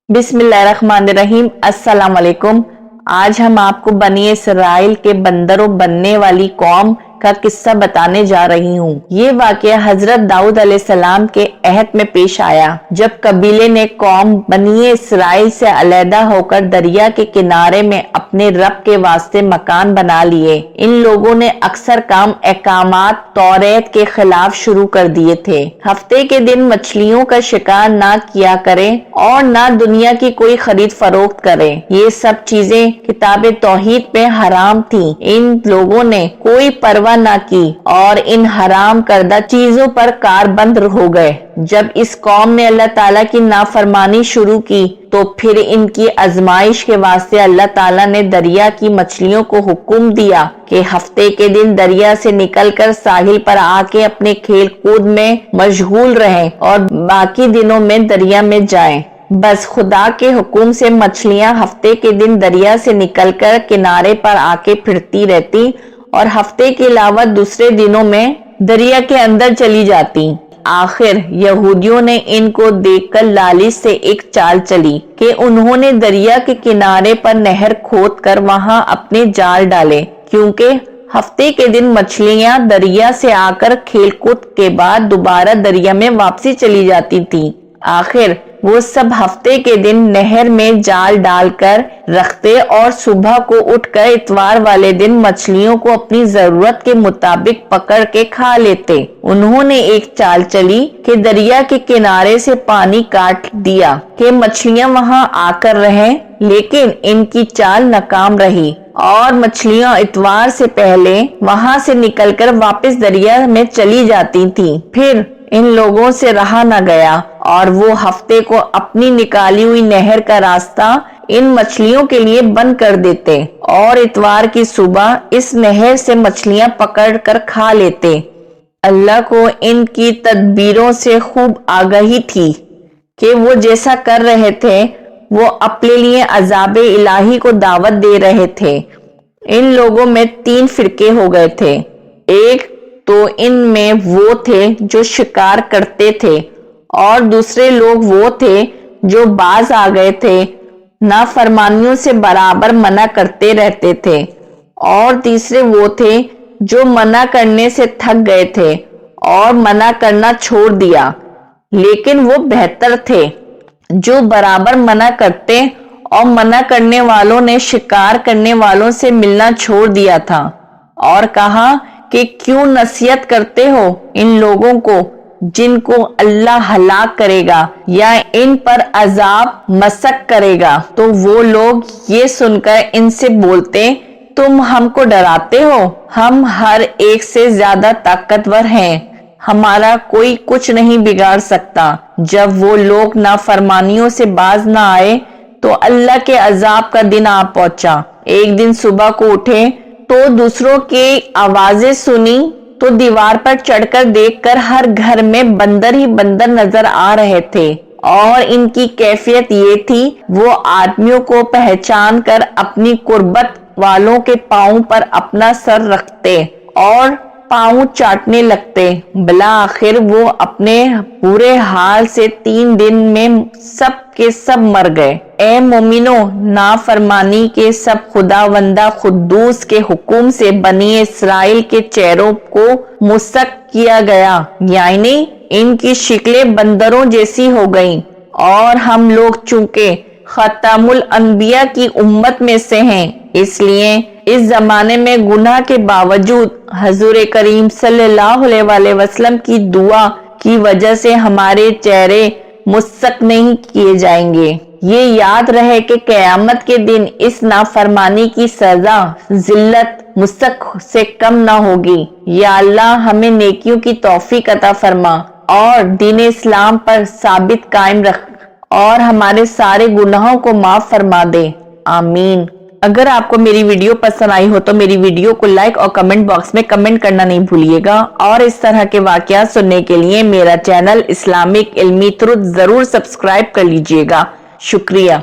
बिस्मिल्लाहिर्रहमानिर्रहीम। अस्सलाम वालेकुम। आज हम आपको बनी इसराइल के बंदरों बनने वाली कौम का किस्सा बताने जा रही हूँ। ये वाकया हजरत दाऊद अलैहिस्सलाम के अहद में पेश आया, जब कबीले ने कौम बनी इसराइल से अलहदा होकर दरिया के किनारे में अपने रब के वास्ते मकान बना लिए। इन लोगों ने अक्सर काम अहकामात तौरेत के खिलाफ शुरू कर दिए थे। हफ्ते के दिन मछलियों का शिकार ना किया करें और ना दुनिया की कोई खरीद फरोख्त करें। ये सब चीजें किताब तौहीद पे हराम थी। इन लोगों ने कोई परवाह ना की और इन हराम करदा चीजों पर कारबंद हो गए। जब इस कौम ने अल्लाह ताला की नाफरमानी शुरू की तो फिर इनकी आजमाइश के वास्ते अल्लाह ताला ने दरिया की मछलियों को हुक्म दिया कि हफ्ते के दिन दरिया से निकलकर साहिल पर आके अपने खेल कूद में मशगूल रहें और बाकी दिनों में दरिया में जाएं। बस खुदा के हुक्म से मछलियां हफ्ते के दिन दरिया से निकलकर किनारे पर आके फिरती रहती और हफ्ते के अलावा दूसरे दिनों में दरिया के अंदर चली जाती। आखिर यहूदियों ने इनको देखकर लालिच से एक चाल चली कि उन्होंने दरिया के किनारे पर नहर खोद कर वहां अपने जाल डाले, क्योंकि हफ्ते के दिन मछलियां दरिया से आकर खेलकूद के बाद दोबारा दरिया में वापसी चली जाती थी। आखिर वो सब हफ्ते के दिन नहर में जाल डालकर रखते और सुबह को उठकर इतवार वाले दिन मछलियों को अपनी जरूरत के मुताबिक पकड़ के खा लेते। उन्होंने एक चाल चली कि दरिया के किनारे से पानी काट दिया कि मछलियां वहां आकर रहें, लेकिन इनकी चाल नाकाम रही और मछलियां इतवार से पहले वहां से निकलकर वापस दरिया में चली जाती थी। फिर इन लोगों से रहा न गया और वो हफ्ते को अपनी निकाली हुई नहर का रास्ता इन मछलियों के लिए बंद कर देते और इतवार की सुबह इस नहर से मछलियां पकड़ कर खा लेते। अल्लाह को इनकी तदबीरों से खूब आगाही थी कि वो जैसा कर रहे थे वो अपने लिए अजाब इलाही को दावत दे रहे थे। इन लोगों में 3 फिरके हो गए थे। एक तो इनमें वो थे जो शिकार करते थे और दूसरे लोग वो थे जो बाज आ गए थे, नाफरमानियों से बराबर मना करते रहते थे, और तीसरे वो थे जो मना करने से थक गए थे और मना करना छोड़ दिया। लेकिन वो बेहतर थे जो बराबर मना करते और मना करने वालों ने शिकार करने वालों से मिलना छोड़ दिया था और कहा कि क्यों नसीहत करते हो इन लोगों को जिनको अल्लाह हलाक करेगा या इन पर अजाब मसक करेगा। तो वो लोग ये सुनकर इनसे बोलते, तुम हमको डराते हो, हम हर एक से ज्यादा ताकतवर हैं, हमारा कोई कुछ नहीं बिगाड़ सकता। जब वो लोग नाफरमानियों से बाज ना आए तो अल्लाह के अजाब का दिन आ पहुंचा। एक दिन सुबह को उठे तो दूसरों की आवाजें सुनी तो दीवार पर चढ़कर देखकर हर घर में बंदर ही बंदर नजर आ रहे थे और इनकी कैफियत ये थी, वो आदमियों को पहचान कर अपनी कुर्बत वालों के पांव पर अपना सर रखते और पांव चाटने लगते। भला आखिर वो अपने बुरे हाल से 3 दिन में सब के सब मर गए। ए मोमिनो, नाफरमानी के सब खुदावंदा खुद्दूस के हुक्म से बनी इसराइल के चेहरों को मुसक किया गया, यानी इनकी शिकलें बंदरों जैसी हो गईं। और हम लोग चूंकि खतामुल अंबिया की उम्मत में से हैं, इसलिए इस जमाने में गुनाह के बावजूद हजूर करीम सल्लल्लाहु अलैहि वसल्लम की दुआ की वजह से हमारे चेहरे मुसक नहीं किए जाएंगे। ये याद रहे कि क़यामत के दिन इस नाफरमानी की सजा जिल्लत मुसक से कम ना होगी। या अल्लाह हमें नेकियों की तौफीक अता फरमा और दीन इस्लाम पर साबित कायम रख और हमारे सारे गुनाहों को माफ फरमा दे, आमीन। अगर आपको मेरी वीडियो पसंद आई हो तो मेरी वीडियो को लाइक और कमेंट बॉक्स में कमेंट करना नहीं भूलिएगा और इस तरह के वाकयात सुनने के लिए मेरा चैनल इस्लामिक इल्मी तुरुत जरूर सब्सक्राइब कर लीजिएगा। शुक्रिया।